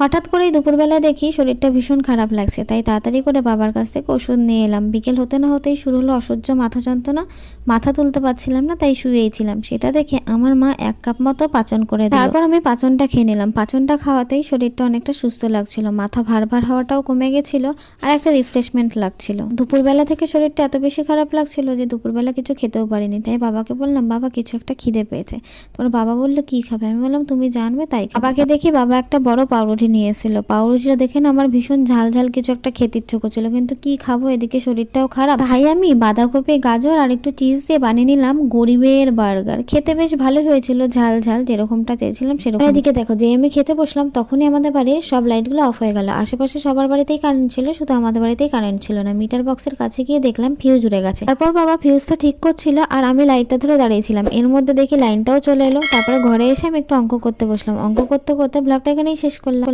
হঠাৎ করেই দুপুরবেলা দেখি শরীরটা ভীষণ খারাপ লাগছে, তাই তাড়াতাড়ি করে বাবার কাছ থেকে ওষুধ নিয়ে এলাম। বিকেল হতে না হতেই শুরু হলো অসহ্য মাথা যন্ত্রণা। মাথা তুলতে পারছিলাম না, তাই শুয়েই ছিলাম। সেটা দেখে আমার মা 1 কাপ মতো পাচন করে দিল। তারপর আমি পাচনটা খেয়ে নিলাম। পাচনটা খাওয়াতেই শরীরটা অনেকটা সুস্থ লাগছিল, মাথা ভার ভার হওয়াটাও কমে গেছিল, আর একটা রিফ্রেশমেন্ট লাগছিল। দুপুরবেলা থেকে শরীরটা এত বেশি খারাপ লাগছিল যে দুপুরবেলা কিছু খেতেও পারিনি। তাই বাবাকে বললাম, বাবা কিছু একটা খিদে পেয়েছে। তোর বাবা বললো কি খাবে? আমি বললাম তুমি জানবে তাই। বাবাকে দেখি বাবা একটা বড় পাউরুটি নিয়ে এসেছিল। পাউরুটিটা দেখে না আমার ভীষণ ঝাল ঝাল কিছু একটা খেতে ইচ্ছে করছিল, কিন্তু কি খাবো, এদিকে শরীরটাও খারাপ। তাই আমি বাঁধাকপি, গাজর আর একটু চিজ দিয়ে বানিয়ে নিলাম গরিবের বার্গার। খেতে বেশ ভালো হয়েছিল, ঝাল ঝাল যেরকমটা চেয়েছিলাম সেরকম। এদিকে দেখো, যে আমি খেতে বসলাম তখনই আমাদের বাড়ির সব লাইটগুলো অফ হয়ে গেল। আশেপাশে সবার বাড়িতেই কারেন্ট ছিল, শুধু আমাদের বাড়িতেই কারেন্ট ছিল না। মিটার বক্সের কাছে গিয়ে দেখলাম ফিউজ উড়ে গেছে। তারপর বাবা ফিউজটা ঠিক করছিল আর আমি লাইটটা ধরে দাঁড়িয়েছিলাম। এর মধ্যে দেখি লাইনটাও চলে এলো। তারপরে ঘরে এসে আমি একটু অঙ্ক করতে বসলাম। অঙ্ক করতে করতে ব্লগটা এখানেই শেষ করলাম।